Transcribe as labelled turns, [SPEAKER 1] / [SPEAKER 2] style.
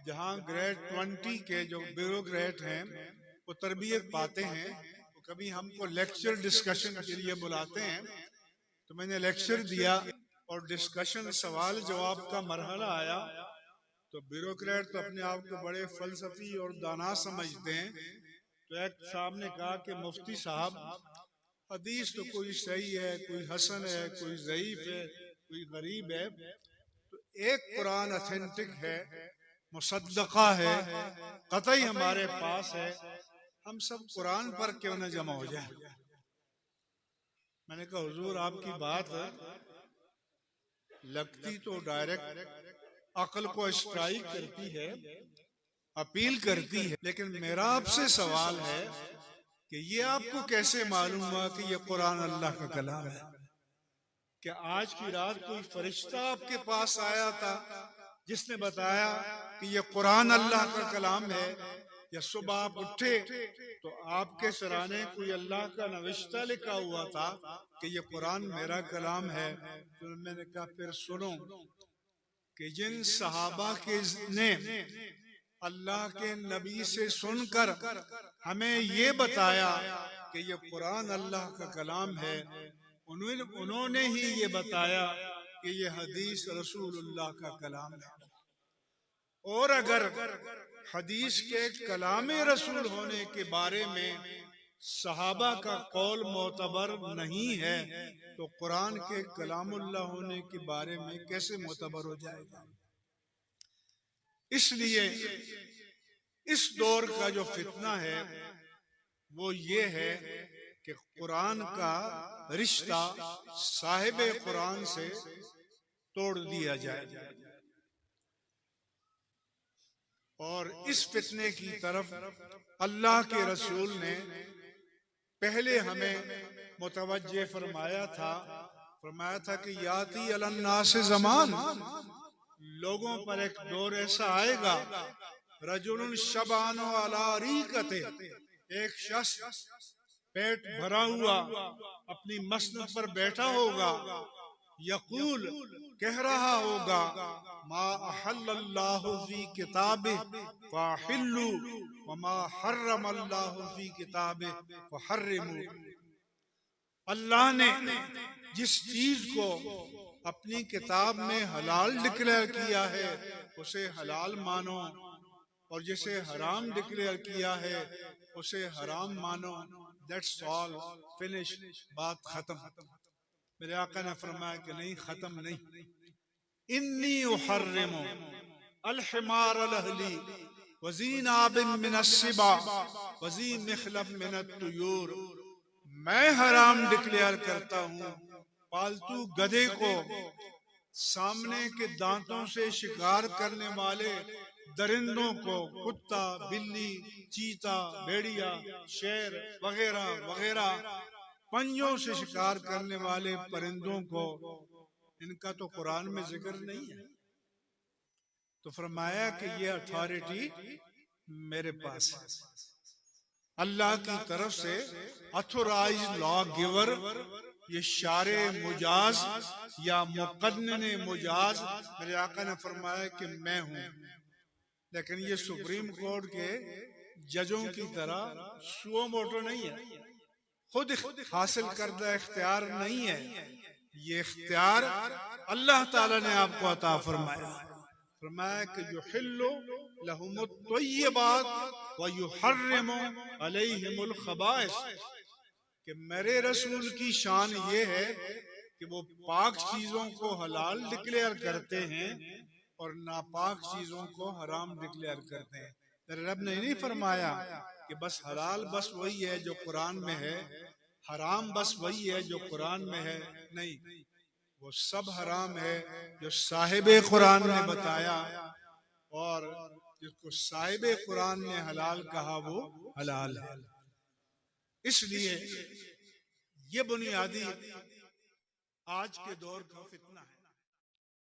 [SPEAKER 1] जहाँ ग्रेड 20 के जो ब्यूरोक्रेट हैं वो तरबियत पाते हैं, तो कभी हमको लेक्चर डिस्कशन के लिए बुलाते हैं। तो मैंने लेक्चर दिया और डिस्कशन सवाल जवाब का मरहला आया, तो ब्यूरोक्रेट तो अपने आप को बड़े फलसफी और दाना समझते हैं। तो एक साहब ने कहा कि मुफ्ती साहब, हदीस तो कोई सही है, कोई हसन है, कोई ज़ईफ है, कोई गरीब है, तो एक कुरान ऑथेंटिक है, मुसद्दका है, कतई हमारे पास है, हम सब कुरान पर क्यों न जमा हो जाए। मैंने कहा हुजूर आपकी बात लगती तो डायरेक्ट अक्ल को स्ट्राइक करती है, अपील करती है, लेकिन मेरा आपसे सवाल है कि ये आपको कैसे मालूम हुआ कि ये कुरान अल्लाह का कलाम है? क्या आज की रात कोई फरिश्ता आपके पास आया था जिसने बताया कि ये कुरान अल्लाह का कलाम है? या सुबह आप उठे तो आपके सराने कोई अल्लाह का नविश्ता लिखा हुआ था कि ये कुरान मेरा कलाम है? तो मैंने कहा फिर सुनो कि जिन सहाबा के ने अल्लाह के नबी से सुनकर हमें ये बताया कि ये कुरान अल्लाह का कलाम है, उन्होंने ही ये बताया कि ये हदीस रसूलुल्लाह का कलाम है। और अगर हदीस के कलाम रसूल होने के बारे में सहाबा का कौल मोतबर नहीं है, तो कुरान के कलामुल्लाह होने के बारे में कैसे मोतबर हो जाएगा? इसलिए इस दौर का जो फितना है वो ये है कि कुरान का रिश्ता साहिब कुरान से तोड़ दिया जाए। और इस फितने की तरफ अल्लाह के रसूल ने पहले हमें मुतवज्जे फरमाया था कि याती अलन्नास ज़मान, लोगों पर एक दौर ऐसा आएगा, रजुलुन शबानो अला रीकते, एक शख्स पेट भरा हुआ अपनी मसनद पर बैठा होगा, यकूल कह रहा होगा, मा अहल्लल्लाहु फी किताबिही फअहिल्लू व मा हर्रमल्लाहु फी किताबिही फहर्रिमू। अल्लाह ने जिस चीज को अपनी किताब में हलाल डिक्लेयर किया है उसे हलाल मानो, और जिसे हराम डिक्लेयर किया है उसे हराम मानो। दैट्स ऑल, फिनिश, बात खत्म। मेरे आका ने फरमाया कि नहीं, खत्म नहीं। इन्नी उहर्रिमु अल-हिमार अल-अहली वज़ीन आबिन मिनस-सिबा वज़ीन मिखलब मिनत-तुयूर। मैं हराम डिक्लेयर करता हूँ पालतू गधे को, सामने के दांतों से शिकार करने वाले दरिंदों को, कुत्ता, बिल्ली, चीता, भेड़िया, शेर वगैरह वगैरह, पंजों से शिकार करने वाले परिंदों को, इनका तो कुरान में जिक्र नहीं है। तो फरमाया कि ये अथॉरिटी मेरे पास है, अल्लाह की तरफ से ऑथोराइज्ड लॉ गिवर, ये शारे मुजाज या मुक़न्निने मुजाज, मेरे आका ने फरमाया कि मैं हूँ। लेकिन ये सुप्रीम कोर्ट के जजों की तरह सुओ मोटो नहीं है, खुद हासिल करदा इख्तियार नहीं है। ये इख्तियार अल्लाह ताला ने आपको अता फरमाया। फरमाया कि युहिल्लु लहुमुत तय्यिबात व युहर्रिमु अलैहिमुल खबाइस, कि मेरे रसूल की शान ये है कि वो पाक चीजों को हलाल डिक्लेयर करते हैं और नापाक चीजों को हराम डिक्लेयर करते हैं। मेरे रब ने नहीं फरमाया कि बस हलाल बस वही है जो कुरान में है, हराम बस वही है जो कुरान में है। नहीं, वो सब हराम है जो साहिबे कुरान ने बताया, और जिसको साहिबे कुरान ने हलाल कहा वो हलाल है। इसलिए ये बुनियादी आज के दौर का फितना है।